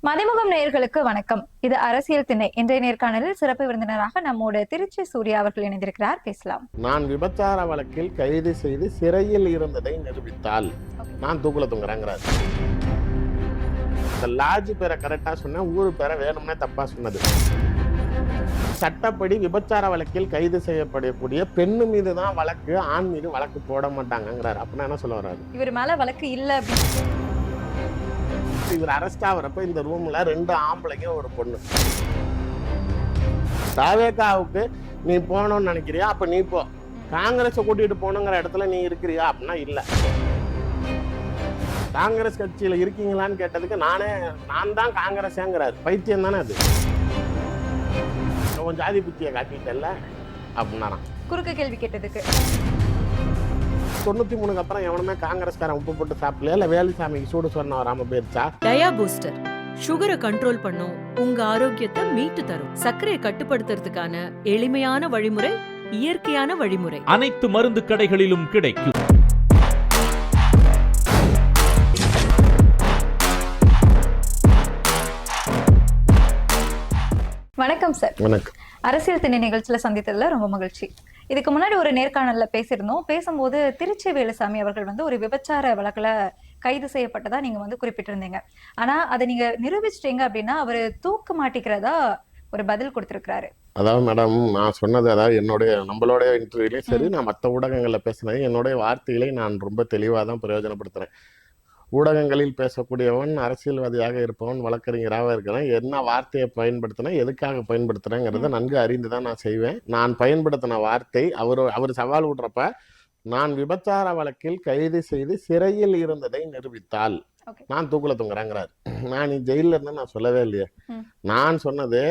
மதிமுகம் நேயர்களுக்கு வணக்கம். இது அரசியல் திணை. இன்றைய நேர்காணலில் சிறப்பு விருந்தினராக நம்மோட திருச்சி சூர்யா அவர்கள் இணைந்திருக்கிறார். பேசலாம். நான் விபச்சார வழக்கில் கைது செய்து சிறையில் இருந்ததை நிரூபித்தால் நான் தூக்குல தொங்குறேங்கிறார். லாஜ் பேரை கரெக்டா சொன்ன, ஊரு பேரை வேணும்னே தப்பா சொன்னது. சட்டப்படி விபச்சார வழக்கில் கைது செய்யப்படக்கூடிய பெண்ணு மீது தான் வழக்கு, ஆண் மீது வழக்கு போட மாட்டாங்கிறார். அப்படின்னா என்ன சொல்ல வர்றாரு? இவர் மேல வழக்கு இல்ல அப்படின்னு. இவர் அரெஸ்ட் ஆகிறப்ப இந்த ரூம்ல 2 ஆம்பளைங்க ஒரு பொண்ணு. தாவேகாவுக்கு நீ போகணும்னு நினைக்கிறியா? அப்ப நீ போ. காங்கிரஸை கூட்டிட்டு போகணுங்கிற இடத்துல நீ இருக்கிறியா? அப்படின்னா இல்ல. காங்கிரஸ் கட்சியில இருக்கீங்களான்னு கேட்டதுக்கு நான் தான் காங்கிரஸ்ங்கிறாரு. பைத்தியம் தானே அது. உன் ஜாதி புத்தியை காட்டிட்டல்ல அப்படின்னாராம். குறுக்கு கேள்வி கேட்டதுக்கு 93 அப்புறம் எவனுமே காங்கிரஸ்காரன் உப்பு போட்டு சாப்பிடல. இல்ல வேலுசாமிக்கு சூடு சொன்ன வராம போயிருச்சா? டயா பூஸ்டர் சுகரை கண்ட்ரோல் பண்ணும், உங்க ஆரோக்கியத்தை மீட்டு தரும். சர்க்கரையை கட்டுப்படுத்துறதுக்கான எளிமையான வழிமுறை, இயற்கையான வழிமுறை. அனைத்து மருந்து கடைகளிலும் கிடைக்கும். வணக்கம் சார். வணக்கம். அரசியல் திணை நிகழ்ச்சியில சந்தித்ததுல ரொம்ப மகிழ்ச்சி. இதுக்கு முன்னாடி ஒரு நேர்காணல்ல பேசியிருந்தோம். பேசும்போது திருச்சி வேலுசாமி அவர்கள் ஒரு விபச்சார வழக்குல கைது செய்யப்பட்டதா நீங்க குறிப்பிட்டிருந்தீங்க. ஆனா அதை நீங்க நிரூபிச்சிட்டீங்க அப்படின்னா அவரு தூக்கு மாட்டிக்கிறதா ஒரு பதில் கொடுத்திருக்கிறாரு. அதாவது மேடம், நான் சொன்னது, அதாவது நம்மளோட இன்டர்வியூலையும் சரி, நான் மற்ற ஊடகங்கள்ல பேசினது, என்னுடைய வார்த்தைகளை நான் ரொம்ப தெளிவாக தான் பிரயோஜனப்படுத்துறேன். ஊடகங்களில் பேசக்கூடியவன் அரசியல்வாதியாக இருப்பவன், வழக்கறிஞராக இருக்கிறேன். என்ன வார்த்தையை பயன்படுத்தினேன், எதுக்காக பயன்படுத்துறேங்கிறத நன்கு அறிந்து தான் நான் செய்வேன். நான் பயன்படுத்தின வார்த்தை, அவர் சவால் விடுறப்ப, நான் விபச்சார வழக்கில் கைது செய்து சிறையில் இருந்ததை நிரூபித்தால் நான் தூக்குல தொங்குறேங்கிறார். நான் நீ ஜெயில இருந்து நான் சொல்லவே இல்லையே. நான் சொன்னது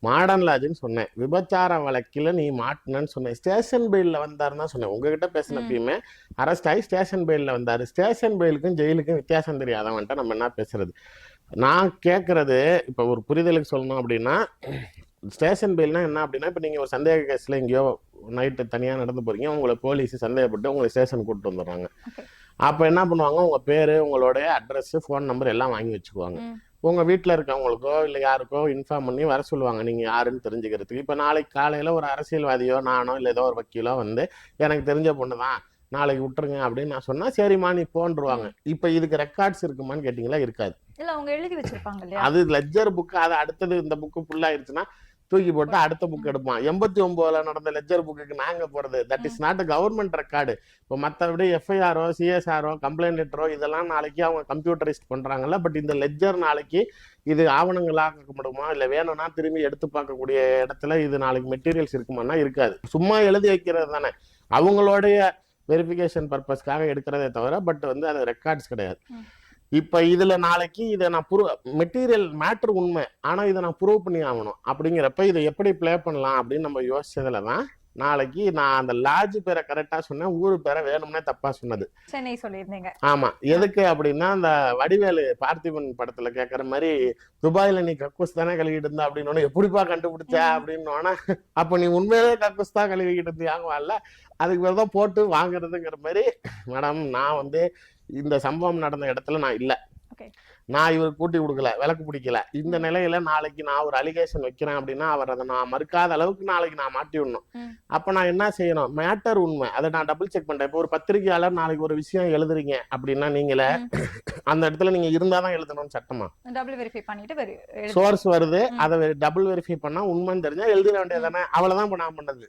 மாடர்ன் லாஜ்ன்னு சொன்னேன். விபச்சார வழக்கில் நீ மாட்டினன்னு சொன்னேன். ஸ்டேஷன் பெயிலில் வந்தாருன்னு தான் சொன்னேன். உங்ககிட்ட பேசினப்பயுமே அரெஸ்ட் ஆகி ஸ்டேஷன் பெயிலில் வந்தார். ஸ்டேஷன் பெயிலுக்கும் ஜெயிலுக்கும் வித்தியாசம் தெரியாதவன்ட்ட நம்ம என்ன பேசுறது? நான் கேட்கறது இப்போ ஒரு புரிதலுக்கு சொல்லணும் அப்படின்னா, ஸ்டேஷன் பெயில்னா என்ன அப்படின்னா, இப்போ நீங்கள் ஒரு சந்தேக கேஸில் எங்கேயோ நைட்டு தனியாக நடந்து போறீங்க, உங்களை போலீஸ் சந்தேகப்பட்டு உங்களை ஸ்டேஷன் கூப்பிட்டு வந்துடுறாங்க. அப்போ என்ன பண்ணுவாங்க, உங்கள் பேர், உங்களுடைய அட்ரஸ், ஃபோன் நம்பர் எல்லாம் வாங்கி வச்சுக்குவாங்க. உங்கள் வீட்டில் இருக்கவங்களுக்கோ இல்லை யாருக்கோ இன்ஃபார்ம் பண்ணி வர சொல்லுவாங்க, நீங்கள் யாருன்னு தெரிஞ்சுக்கிறதுக்கு. இப்போ நாளைக்கு காலையில் ஒரு அரசியல்வாதியோ நானோ இல்லை ஏதோ ஒரு வக்கீலோ எனக்கு தெரிஞ்ச பொண்ணு தான், நாளைக்கு விட்டுருங்க அப்படின்னு நான் சொன்னால் சரிம்மா நீ போன்றுவாங்க. இப்போ இதுக்கு ரெக்கார்ட்ஸ் இருக்குமான்னு கேட்டிங்களா? இருக்காது. இல்லை, அவங்க எழுதி வச்சிருப்பாங்க இல்லையா? அது லெட்ஜர் புக்கு. அது அடுத்தது இந்த புக்கு ஃபுல்லாகிடுச்சுன்னா தூக்கி போட்டு அடுத்த புக் எடுப்பான். 89ல் நடந்த லெட்ஜர் புக்கு நாங்க போறது. That is not government record. இப்போ மற்றபடி எஃப்ஐஆரோ சிஎஸ்ஆரோ கம்ப்ளைண்ட் லெட்டரோ இதெல்லாம் நாளைக்கு அவங்க கம்ப்யூட்டரைஸ்ட் பண்றாங்கல்ல. பட் இந்த லெட்ஜர் நாளைக்கு இது ஆவணங்களாக்கப்படுமா, இல்லை வேணும்னா திரும்பி எடுத்து பார்க்கக்கூடிய இடத்துல இது நாளைக்கு மெட்டீரியல்ஸ் இருக்குமானா இருக்காது. சும்மா எழுதி வைக்கிறது தானே, அவங்களுடைய வெரிஃபிகேஷன் பர்பஸ்க்காக எடுக்கிறதே தவிர. பட் அது ரெக்கார்ட்ஸ் கிடையாது. இப்ப இதுல நாளைக்கு இதை நான் மெட்டீரியல் மேட்டர் உண்மை, ஆனா இதை நான் ப்ரூவ் பண்ணி ஆகணும். அப்படிங்கிறப்ப இதை எப்படி பிளே பண்ணலாம் அப்படின்னு நம்ம யோசிச்சதுலதான் நாளைக்கு நான் அந்த லாஜ் பேரை கரெக்டா சொன்னேன், ஊரு பேரை வேணும்னே தப்பா சொன்னது. சென்னை சொல்லியிருந்தீங்க. ஆமா. எதுக்கு அப்படின்னா, அந்த வடிவேலு பார்த்திபன் படத்துல கேட்கற மாதிரி, துபாயில நீ கக்கூஸ் தானே கழுவிட்டு இருந்தா அப்படின்னு எப்படிப்பா கண்டுபிடிச்ச அப்படின்னு, அப்ப நீ உண்மையிலே கக்கூஸ் தான் கழுவிக்கிட்டு இருந்தியாங்கல்ல, அதுக்கு பேர் போட்டு வாங்குறதுங்கிற மாதிரி. மேடம், நான் இந்த சம்பவம் நடந்த இடத்துல நான் இல்லை. நான் இவர் கூட்டி கொடுக்கல, விளக்கு பிடிக்கல. இந்த நிலையில நாளைக்கு நான் ஒரு அலிகேஷன் வைக்கிறேன் அப்படின்னா அவர் அதை நான் மறுக்காத அளவுக்கு நாளைக்கு நான் மாட்டி விடணும். அப்ப நான் என்ன செய்யணும்? மேட்டர் உண்மை, அதை நான் டபுள் செக் பண்றேன். இப்போ ஒரு பத்திரிகையாளர் நாளைக்கு ஒரு விஷயம் எழுதுறீங்க அப்படின்னா, நீங்களே அந்த இடத்துல நீங்க இருந்தாதான் எழுதணும்னு சட்டமா? டபுள் வெரிஃபை பண்ணிட்டு சோர்ஸ் வருது, அதை டபுள் வெரிஃபை பண்ணா உண்மைன்னு தெரிஞ்சா எழுதிட வேண்டியதானே. அவ்வளவுதான் இப்ப நான் பண்ணது.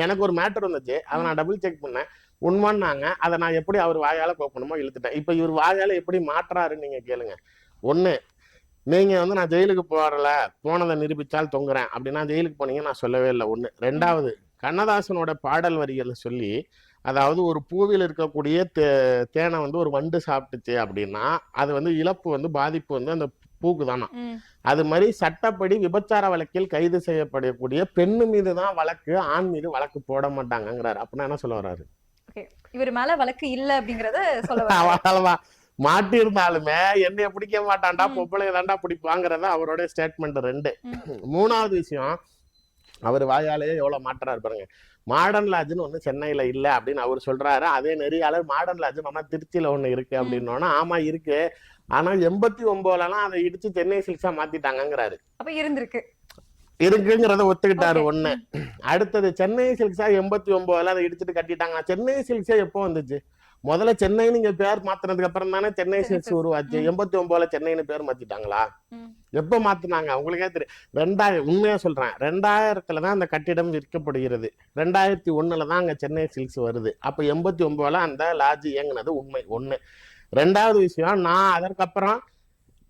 எனக்கு ஒரு மேட்டர் வந்துச்சு, அதை நான் டபுள் செக் பண்ணேன், உண்மைன்னாங்க. அதை நான் எப்படி அவர் வாயால கோப்பணுமோ இழுத்துட்டேன். இப்ப இவர் வாயால எப்படி மாற்றாருன்னு நீங்க கேளுங்க. ஒண்ணு, நீங்க நான் ஜெயிலுக்கு போனதை நிரூபிச்சால் தொங்குறேன் அப்படின்னா ஜெயிலுக்கு போனீங்க நான் சொல்லவே இல்லை. ஒண்ணு. ரெண்டாவது, கண்ணதாசனோட பாடல் வரிகளை சொல்லி, அதாவது ஒரு பூவில் இருக்கக்கூடிய தேனை ஒரு வண்டு சாப்பிட்டுச்சு அப்படின்னா அது இழப்பு பாதிப்பு அந்த பூக்கு தானா. அது மாதிரி சட்டப்படி விபச்சார வழக்கில் கைது செய்யப்படக்கூடிய பெண்ணு மீது தான் வழக்கு, ஆண் மீது வழக்கு போட மாட்டாங்கிறாரு. அப்படின்னா என்ன சொல்ல வர்றாரு? இவர் மேல வழக்கு இல்ல அப்படிங்கறத சொல்ல மாட்டி இருந்தாலுமே என்னைய பிடிக்க மாட்டான்டா, பொம்பளைய தாண்டா பிடிப்பாங்கிறத அவரோட ஸ்டேட்மெண்ட். 2. மூணாவது விஷயம், அவர் வாயாலேயே எவ்வளவு மாற்றாரு பாருங்க. மாடர்ன் லாட்ஜ்னு ஒண்ணு சென்னையில இல்ல அப்படின்னு அவர் சொல்றாரு. அதே நெறியாளர் மாடர்ன் லாட்ஜ் நம்ம திருச்சியில ஒண்ணு இருக்கு அப்படின்னோன்னா, ஆமா இருக்கு, ஆனா 89லலாம் அதை இடிச்சு சென்னை சில்க்ஸா மாத்திட்டாங்கங்கிறாரு. அப்ப இருந்திருக்கு. இருக்குங்கிறத ஒத்துக்கிட்டாரு Okay. ஒண்ணு. அடுத்தது சென்னை சில்க்ஸா 89ல அதை இடிச்சுட்டு கட்டிட்டாங்க. சென்னை சில்க்ஸே எப்போ வந்துச்சு? முதல்ல சென்னை நீங்க பேர் மாத்தினதுக்கு அப்புறம் தானே சென்னை சில்க்ஸ் உருவாச்சு. 89ல சென்னைன்னு பேர் மாத்திட்டாங்களா? எப்ப மாத்தினாங்க உங்களுக்கே தெரியும். 2000 உண்மையா சொல்றேன், 2000ல தான் அந்த கட்டிடம் விற்கப்படுகிறது. 2001ல தான் அங்க சென்னை சில்க்ஸ் வருது. அப்ப 89ல அந்த லாட்ஜ் இயங்குனது உண்மை ஒண்ணு. ரெண்டாவது விஷயம், நான் அதற்கப்புறம்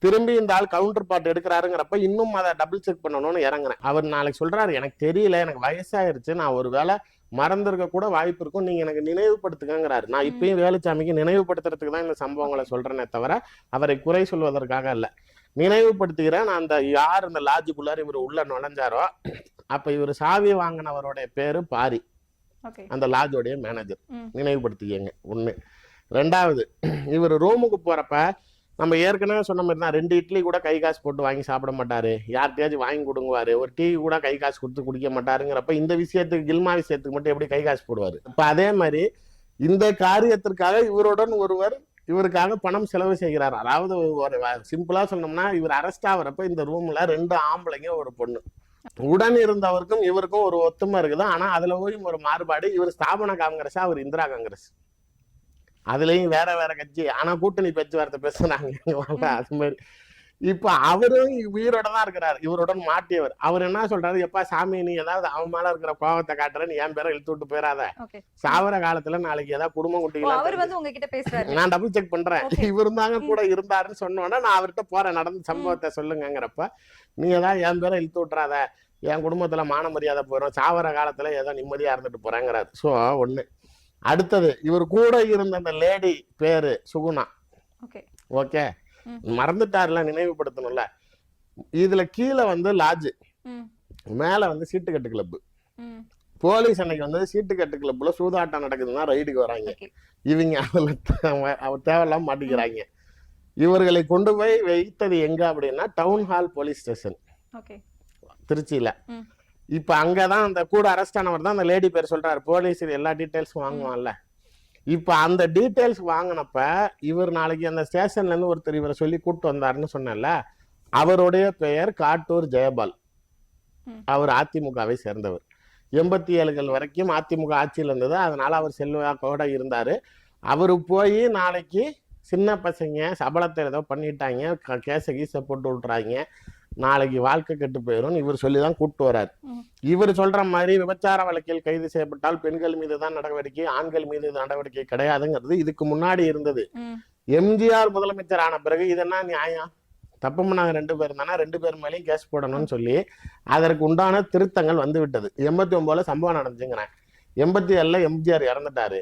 திரும்பி இந்த ஆள் கவுண்டர் பார்ட் எடுக்கிறாருங்கிறப்ப இன்னும் அதை டபுள் செக் பண்ணணும்னு இறங்குறேன். அவர் நாளைக்கு சொல்றாரு, எனக்கு தெரியல, எனக்கு வயசாயிருச்சு, நான் ஒரு வேளை மறந்துருக்க கூட வாய்ப்பு இருக்கும், நீங்க எனக்கு நினைவுபடுத்துங்கிறாரு. நான் இப்பயும் வேலுச்சாமிக்கு நினைவுபடுத்துறதுக்கு தான் இந்த சம்பவங்களை சொல்றேனே தவிர அவரை குறை சொல்வதற்காக அல்ல. நினைவுபடுத்துகிறேன். நான் அந்த யார் இந்த லாட்ஜுக்குள்ளார இவர் உள்ள நுழைஞ்சாரோ அப்ப இவர் சாவி வாங்கினவருடைய பேரு பாரி, அந்த லாட்ஜோடைய மேனேஜர். நினைவுபடுத்திக்கங்க ஒண்ணு. ரெண்டாவது, இவர் ரூமுக்கு போறப்ப நம்ம ஏற்கனவே சொன்ன மாதிரி தான் 2 இட்லி கூட கை காசு போட்டு வாங்கி சாப்பிட மாட்டாரு, யார்கிட்டயாச்சும் வாங்கி கொடுங்குவாரு, ஒரு டீ கூட கை காசு கொடுத்து குடிக்க மாட்டாருங்கிறப்ப இந்த விஷயத்துக்கு கில்மா விஷயத்துக்கு மட்டும் எப்படி கை காசு போடுவாரு? இப்ப அதே மாதிரி இந்த காரியத்திற்காக இவருடன் ஒருவர் இவருக்காக பணம் செலவு செய்கிறார். அதாவது ஒரு சிம்பிளா சொன்னோம்னா, இவர் அரெஸ்ட் ஆகிறப்ப இந்த ரூம்ல 2 ஆம்பளைங்க ஒரு பொண்ணு. உடன் இருந்தவருக்கும் இவருக்கும் ஒரு ஒத்துமை இருக்குது. ஆனா அதுல போய் ஒரு மாறுபாடு, இவர் ஸ்தாபன காங்கிரஸ், அவர் இந்திரா காங்கிரஸ். அதுலயும் வேற வேற கட்சி, ஆனா கூட்டணி பேச்சுவார்த்தை பேசுறாங்க அது மாதிரி. இப்ப அவரும் உயிரோட தான் இருக்கிறார், இவருடன் மாட்டியவர். அவர் என்ன சொல்றாரு, எப்பா சாமி நீ ஏதாவது அவன் மேல இருக்கிற கோபத்தை காட்டுற, நீ என் பேரை இழுத்து விட்டு போயிடாத, சாவர காலத்துல நாளைக்கு ஏதாவது குடும்பம் குட்டிகள் நான் டபுள் செக் பண்றேன், இவரு தாங்க கூட இருந்தாருன்னு சொன்னோன்னா நான் அவர்கிட்ட போறேன், நடந்த சம்பவத்தை சொல்லுங்கிறப்ப நீ ஏதாவது என் பேரை இழுத்து விட்டுறாத, என் குடும்பத்துல மான மரியாதை போயிடும், சாவர காலத்துல ஏதோ நிம்மதியா இருந்துட்டு போறேங்கிறாரு. சோ ஒண்ணு. அடுத்தது, இவர் கூட இருந்த அந்த லேடி பேரு சுகுணா. ஓகே, மறந்துட்டாருல, நினைவுபடுத்தணும்ல. இதுல கீழே வந்து லாட்ஜ், மேல வந்து சீட்டுக்கட்டு கிளப். போலீஸ் அன்னைக்கு வந்து சீட்டுக்கட்டு கிளப்ல சூதாட்டம் நடக்குதுன்னா ரைடுக்கு வராங்க. இவங்க அதுல தேவையில்லாம மாட்டிக்கிறாங்க. இவர்களை கொண்டு போய் வைத்தது எங்க அப்படின்னா டவுன் ஹால் போலீஸ் ஸ்டேஷன், திருச்சியில. இப்ப அங்கதான் அந்த கூட அரெஸ்ட் ஆனவர் தான் அந்த லேடி பேர் சொல்றாரு. போலீஸ் எல்லா டீட்டெயில்ஸும் வாங்குவான்ல. இப்ப அந்த டீட்டெயில்ஸ் வாங்கினப்ப இவர் நாளைக்கு அந்த ஸ்டேஷன்ல இருந்து ஒருத்தர் இவரை சொல்லி கூப்பிட்டு வந்தாருன்னு சொன்னல, அவருடைய பெயர் காட்டூர் ஜெயபால். அவர் அதிமுகவை சேர்ந்தவர். 87கள் வரைக்கும் அதிமுக ஆட்சியில் இருந்தது. அதனால அவர் செல்வாக்கோட இருந்தாரு. அவரு போய் நாளைக்கு சின்ன பசங்க சபலத்தை ஏதோ பண்ணிட்டாங்க, கேச கீச போட்டு விட்டுறாங்க, நாளைக்கு வாழ்க்கை கெட்டு போயிடும் இவர் சொல்லிதான் கூப்பிட்டு வர்றாரு. இவர் சொல்ற மாதிரி விபச்சார வழக்கில் கைது செய்யப்பட்டால் பெண்கள் மீது தான் நடவடிக்கை, ஆண்கள் மீது நடவடிக்கை கிடையாதுங்கிறது இதுக்கு முன்னாடி இருந்தது. எம்ஜிஆர் முதலமைச்சர் ஆன பிறகு இது என்ன நியாயம், தப்பு பண்ணாங்க 2 பேர் தானே, 2 பேர் மேலேயும் கேஸ் போடணும்னு சொல்லி அதற்கு உண்டான திருத்தங்கள் வந்து விட்டது. 89ல சம்பவம் நடந்துச்சுங்கிறேன். 87ல எம்ஜிஆர் இறந்துட்டாரு.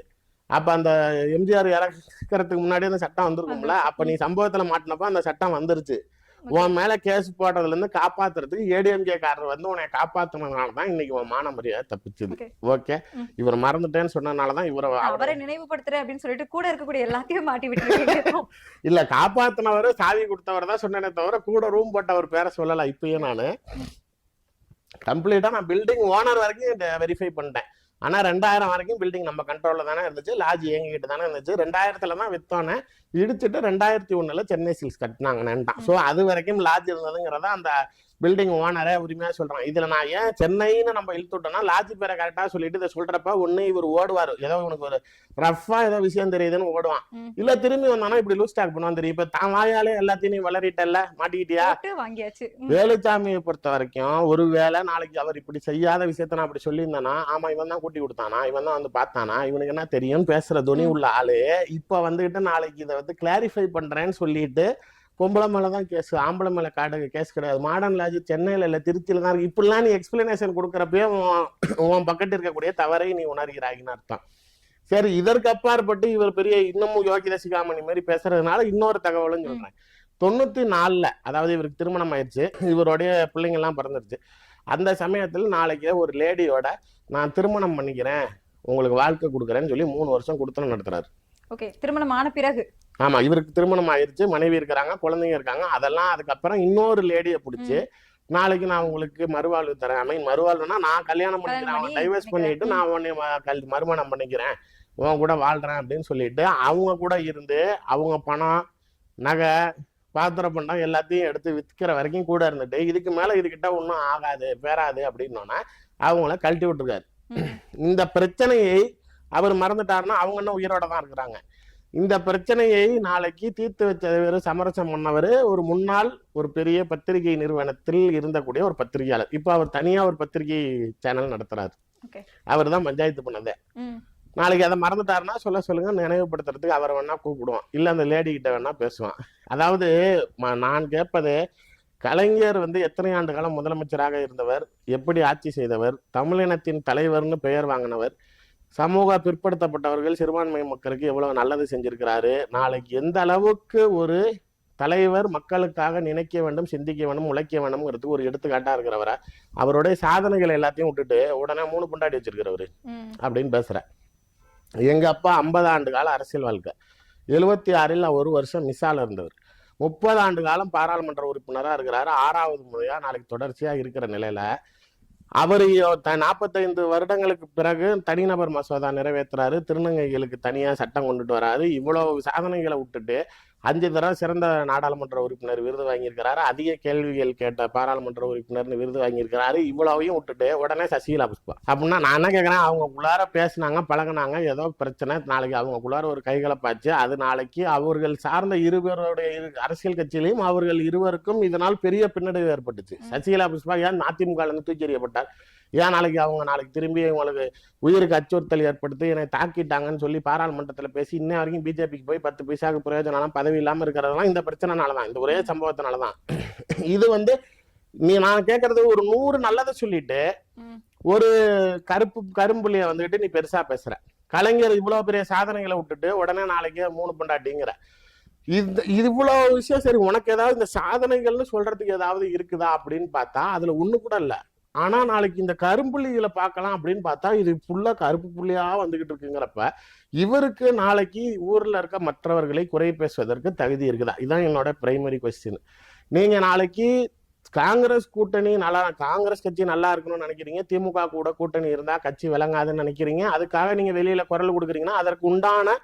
அப்ப அந்த எம்ஜிஆர் இறக்கிறதுக்கு முன்னாடி அந்த சட்டம் வந்துருக்கும்ல, அப்ப நீ சம்பவத்துல மாட்டினப்ப அந்த சட்டம் வந்துருச்சு. உன் மேல கேஸ் போட்டதுல இருந்து காப்பாத்துறதுக்கு ஏடிஎம்கே காரர் வந்து உன்னை காப்பாத்தினதுனாலதான் இன்னைக்கு உன் மான மரியாதை தப்பிச்சுது. ஓகே, இவர் மறந்துட்டேன்னு சொன்னதுனாலதான் அவரை நினைவுபடுத்துறேன் அப்படின்னு சொல்லிட்டு கூட இருக்கக்கூடிய எல்லாத்தையும் மாட்டி விட்டு இல்ல, காப்பாத்தினவர் சாவி கொடுத்தவர் தான் சொன்னேனே தவிர கூட ரூம் போட்டவர் பேரை சொல்லல. இப்பயும் நானு கம்ப்ளீட்டா நான் பில்டிங் ஓனர் வரைக்கும் வெரிஃபை பண்ணிட்டேன். ஆனா 2000 வரைக்கும் பில்டிங் நம்ம கண்ட்ரோல்ல தானே இருந்துச்சு, லாட்ஜ் இயங்கிட்டு தானே இருந்துச்சு. 2000ல தான் வித்தோன்னே இடிச்சுட்டு 2001ல சென்னை சில்க்ஸ் கட்டினாங்க. சோ அது வரைக்கும் லாட்ஜ் இருந்ததுங்கிறத அந்த பில்டிங் ஓனரே உரிமையா சொல்றான். இதுல நான் ஏன் சென்னைன்னு நம்ம இழுத்து விட்டோம்னா, லாட்ஜ் பேரை கரெக்டா சொல்லிட்டு இதை சொல்றப்ப ஒண்ணு இவர் ஓடுவாரு, ஏதோ உனக்கு ஒரு ரஃபா ஏதோ விஷயம் தெரியுதுன்னு ஓடுவான். இல்ல திரும்பி வந்தானா இப்படி லூஸ் டாக் பண்ணுவான். தெரியும், இப்ப தான் வாயாலே எல்லாத்தையும் வளரிட்டல்ல, மாட்டிக்கிட்டியா. வேலுச்சாமியை பொறுத்த வரைக்கும் ஒருவேளை நாளைக்கு அவர் இப்படி செய்யாத விஷயத்த நான் அப்படி சொல்லியிருந்தானா, ஆமா இவன் தான் கூட்டி கொடுத்தானா, இவன் தான் வந்து பார்த்தானா, இவனுக்கு என்ன தெரியும் பேசுற துணி உள்ள ஆளு, இப்ப வந்துகிட்டு நாளைக்கு இதை வந்து கிளாரிஃபை பண்றேன்னு சொல்லிட்டு பொம்பளை மேலதான் கேஸ், ஆம்பளை மேல கேஸ் கிடையாது. மாடர்ன் லாட்ஜ் சென்னையில இல்ல திருச்சியில தான் இருக்கு. இப்படிலாம் நீ எக்ஸ்பிளனேஷன் கொடுக்குறப்பே உன் பக்கத்து இருக்கக்கூடிய தவறை நீ உணர்கிறாயின்னு அர்த்தம். சரி, இதற்கு அப்பாற்பட்டு இவர் பெரிய இன்னமும் யோகித சிகாமணி மாதிரி பேசுறதுனால இன்னொரு தகவலும் சொல்றேன். 94ல அதாவது இவருக்கு திருமணம் ஆயிடுச்சு, இவருடைய பிள்ளைங்க எல்லாம் பிறந்துருச்சு. அந்த சமயத்துல நாளைக்கு ஒரு லேடியோட நான் திருமணம் பண்ணிக்கிறேன், உங்களுக்கு வாழ்க்கை கொடுக்குறேன்னு சொல்லி 3 வருஷம் கொடுத்தனம் நடத்துறாரு. திருமணம் ஆன பிறகு ஆமா, இவருக்கு திருமணம் ஆயிடுச்சு, மனைவி இருக்கிறாங்க, குழந்தைங்க இருக்காங்க. அதெல்லாம் அதுக்கப்புறம் இன்னொரு லேடியை பிடிச்சி நாளைக்கு நான் உங்களுக்கு மறுவாழ்வு தரேன். மறுவாழ்வுனா நான் கல்யாணம் பண்ணிக்கிறேன், அவன் டைவர்ஸ் பண்ணிட்டு நான் உன்னை மறுமணம் பண்ணிக்கிறேன், உன் கூட வாழ்றேன் அப்படின்னு சொல்லிட்டு அவங்க கூட இருந்து அவங்க பணம், நகை, பாத்திர பண்டம் எல்லாத்தையும் எடுத்து விற்கிற வரைக்கும் கூட இருந்துட்டு இதுக்கு மேல இதுகிட்ட ஒன்றும் ஆகாது பேராது அப்படின்னோன்னா அவங்கள கழட்டி விட்டுருக்காரு. இந்த பிரச்சனையை அவர் மறந்துட்டாருன்னா அவங்க இன்னும் உயிரோட தான் இருக்கிறாங்க. இந்த பிரச்சனையை நாளைக்கு தீர்த்து வச்சவர் சமரசம் பண்ணவர் ஒரு முன்னாள் ஒரு பெரிய பத்திரிகை நிறுவனத்தில் இருந்தக்கூடிய ஒரு பத்திரிகையாளர். இப்போ அவர் தனியா ஒரு பத்திரிகை சேனல் நடத்துறாரு. அவர் தான் பஞ்சாயத்து பண்ணதே. நாளைக்கு அதை மறந்துட்டாருன்னா சொல்லுங்க, நினைவுபடுத்துறதுக்கு அவரை வேணா கூப்பிடுவோம், இல்ல அந்த லேடி கிட்ட வேணா பேசுவான். அதாவது நான் கேட்பது, கலைஞர் எத்தனை ஆண்டு காலம் முதலமைச்சராக இருந்தவர், எப்படி ஆட்சி செய்தவர், தமிழினத்தின் தலைவர்னு பெயர் வாங்கினவர், சமூக பிற்படுத்தப்பட்டவர்கள் சிறுபான்மை மக்களுக்கு எவ்வளவு நல்லது செஞ்சிருக்கிறாரு. நாளைக்கு எந்த அளவுக்கு ஒரு தலைவர் மக்களுக்காக நினைக்க வேண்டும், சிந்திக்க வேண்டும், உழைக்க வேண்டும்ங்கிறதுக்கு ஒரு எடுத்துக்காட்டா இருக்கிறவரை அவருடைய சாதனைகள் எல்லாத்தையும் விட்டுட்டு உடனே 3 பொண்டாட்டி வச்சிருக்கிறவரு அப்படின்னு பேசுற. எங்க அப்பா 50 ஆண்டு கால அரசியல் வாழ்க்கை, 76ல் 1 வருஷம் மிசால இருந்தவர், 30 ஆண்டு காலம் பாராளுமன்ற உறுப்பினரா இருக்கிறாரு. 6வது முறையா நாளைக்கு தொடர்ச்சியா இருக்கிற நிலையில அவர் 45 வருடங்களுக்கு பிறகு தனிநபர் மசோதா நிறைவேற்றுறாரு, திருநங்கைகளுக்கு தனியா சட்டம் கொண்டுட்டு வராரு. இவ்வளவு சாதனைகளை விட்டுட்டு 5 தடவை சிறந்த நாடாளுமன்ற உறுப்பினர் விருது வாங்கியிருக்கிறாரு, அதிக கேள்விகள் கேட்ட பாராளுமன்ற உறுப்பினர்னு விருது வாங்கியிருக்கிறாரு. இவ்வளவையும் விட்டுட்டு உடனே சசிகலா புஷ்பா அப்படின்னா நான் என்ன கேட்கறேன், அவங்களுக்குள்ளார பேசினாங்க, பழகினாங்க, ஏதோ பிரச்சனை, நாளைக்கு அவங்களுக்குள்ளார ஒரு கைகலப்பாச்சு, அது நாளைக்கு அவர்கள் சார்ந்த இருவருடைய அரசியல் கட்சியிலையும் அவர்கள் இருவருக்கும் இதனால் பெரிய பின்னடைவு ஏற்பட்டுச்சு. சசிகலா புஷ்பா ஏன் அதிமுக தூக்கி எறியப்பட்டார், ஏன் நாளைக்கு திரும்பி உங்களுக்கு உயிருக்கு அச்சுறுத்தல் ஏற்படுத்தி என்னை தாக்கிட்டாங்கன்னு சொல்லி பாராளுமன்றத்தில் பேசி இன்ன வரைக்கும் பிஜேபிக்கு போய் 10 பைசாவுக்கு பிரயோஜனம் பதவி இல்லாமல் இருக்கிறதெல்லாம் இந்த பிரச்சனைனாலதான், இந்த ஒரே சம்பவத்தினாலதான். இது நான் கேட்கறது ஒரு 100 நல்லதை சொல்லிட்டு ஒரு கரும்புள்ளிய நீ பெருசா பேசுற. கலைஞர் இவ்வளவு பெரிய சாதனைகளை விட்டுட்டு உடனே நாளைக்கு 3 பொண்டாட்டிங்கிற. இது இவ்வளவு விஷயம் சரி, உனக்கு ஏதாவது இந்த சாதனைகள்னு சொல்றதுக்கு ஏதாவது இருக்குதா அப்படின்னு பார்த்தா அதுல ஒண்ணு கூட இல்ல. ஆனா நாளைக்கு இந்த கரும்புள்ளிகளை பார்க்கலாம் அப்படின்னு பார்த்தா இது ஃபுல்லா கருப்பு புள்ளியா வந்துகிட்டு இருக்குங்கிறப்ப இவருக்கு நாளைக்கு ஊர்ல இருக்க மற்றவர்களை குறை பேசுவதற்கு தகுதி இருக்குதா? இதுதான் என்னோட பிரைமரி கொஸ்டின். நீங்க நாளைக்கு காங்கிரஸ் கட்சி நல்லா இருக்கணும்னு நினைக்கிறீங்க, திமுக கூட கூட்டணி இருந்தா கட்சி விளங்காதுன்னு நினைக்கிறீங்க, அதுக்காக நீங்க வெளியில குரல் கொடுக்குறீங்கன்னா அதற்கு உண்டான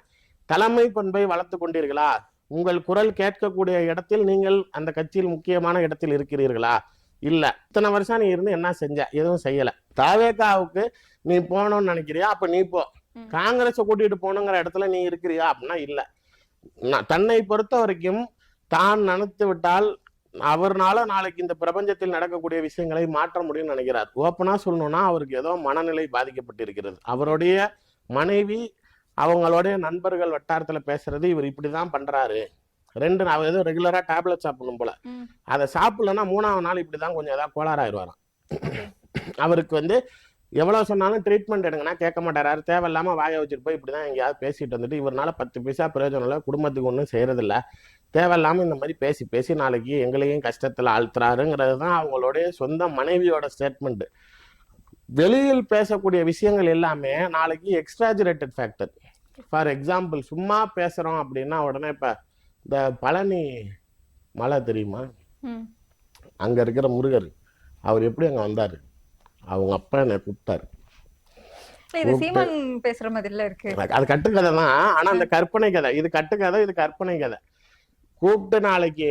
தலைமை பண்பை வளர்த்து கொண்டீர்களா? உங்கள் குரல் கேட்கக்கூடிய இடத்தில் நீங்கள் அந்த கட்சியில் முக்கியமான இடத்தில் இருக்கிறீர்களா? இல்ல. இத்தனை வருஷம் நீ இருந்து என்ன செஞ்ச? எதுவும் செய்யல. தாவேகாவுக்கு நீ போகணும்னு நினைக்கிறியா? அப்ப நீ போ. காங்கிரஸை கூட்டிட்டு போகணுங்கிற இடத்துல நீ இருக்கிறியா? அப்படின்னா இல்ல. தன்னை பொறுத்த வரைக்கும் தான் நினைத்து விட்டால் அவர்னால நாளைக்கு இந்த பிரபஞ்சத்தில் நடக்கக்கூடிய விஷயங்களை மாற்ற முடியும்னு நினைக்கிறார். ஓப்பனா சொல்லணும்னா அவருக்கு ஏதோ மனநிலை பாதிக்கப்பட்டிருக்கிறது. அவருடைய மனைவி அவங்களுடைய நண்பர்கள் வட்டாரத்துல பேசுறது இவர் இப்படிதான் பண்றாரு, 2 நாள் ஏதோ ரெகுலரா டேப்லெட் சாப்பிடணும் போல, அதை சாப்பிடலன்னா 3ஆவது நாள் இப்படிதான் கொஞ்சம் ஏதாவது கோளாறாயிருவாராம். அவருக்கு எவ்வளவு சொன்னாலும் ட்ரீட்மெண்ட் எடுங்கன்னா கேட்க மாட்டாரு. தேவையில்லாம வாயை வச்சுட்டு போய் இப்படிதான் எங்கேயாவது பேசிட்டு வந்துட்டு இவரால் 10 பைசா பிரயோஜனம் இல்லை, குடும்பத்துக்கு ஒன்றும் செய்யறதில்ல, தேவையில்லாம இந்த மாதிரி பேசி நாளைக்கு எங்களையும் கஷ்டத்துல ஆழ்த்துறாருங்கிறது தான் அவங்களுடைய சொந்த மனைவியோட ஸ்டேட்மெண்ட். வெளியில் பேசக்கூடிய விஷயங்கள் எல்லாமே நாளைக்கு எக்ஸ்ட்ராஜுரேட்டட் ஃபேக்டர். ஃபார் எக்ஸாம்பிள் சும்மா பேசுறோம் அப்படின்னா உடனே இப்ப இந்த பழனி மலை தெரியுமா, அங்க இருக்கிற முருகர் அவர் எப்படி அங்க வந்தாரு, அவங்க அப்பா என்னை கூப்பிட்டாரு. பேசுற மாதிரி இருக்கு, அது கட்டுக்கதை தான். ஆனா அந்த கற்பனை கதை, இது கட்டுக்கதை, இது கற்பனை கதை. கூப்பிட்டு நாளைக்கு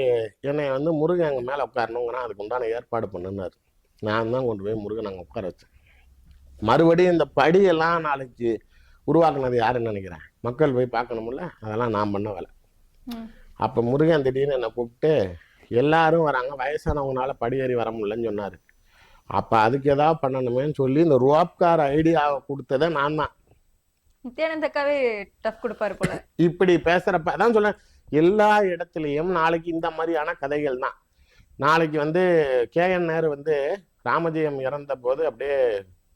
என்னை முருகன் அங்க மேல உட்காரணுங்கன்னா அதுக்கு உண்டான ஏற்பாடு பண்ணுனாரு. நான் தான் கொண்டு போய் முருகன் அங்க உட்கார வச்சேன். மறுபடியும் இந்த படியெல்லாம் நாளைக்கு உருவாக்குனது யாருன்னு நினைக்கிறேன், மக்கள் போய் பார்க்கணும்ல, அதெல்லாம் நான் பண்ண வேலை. அப்ப முருகன் திடீர்னு என்னை கூப்பிட்டு எல்லாரும் வராங்க, வயசானவங்களால படியேறி வர முடியலன்னு சொன்னாரு. அப்ப அதுக்கு ஏதாவது பண்ணணுமேன்னு சொல்லி இந்த ரோப்கார் ஐடியாவை கொடுத்ததை நான் தான். நித்யானந்தக்காவே டஃப் கொடுப்பாரு போல. இப்படி பேசுறப்ப அதான் சொல்றேன், எல்லா இடத்துலயும் நாளைக்கு இந்த மாதிரியான கதைகள் தான். நாளைக்கு KN நேரு ராமஜெயம் இறந்த போது அப்படியே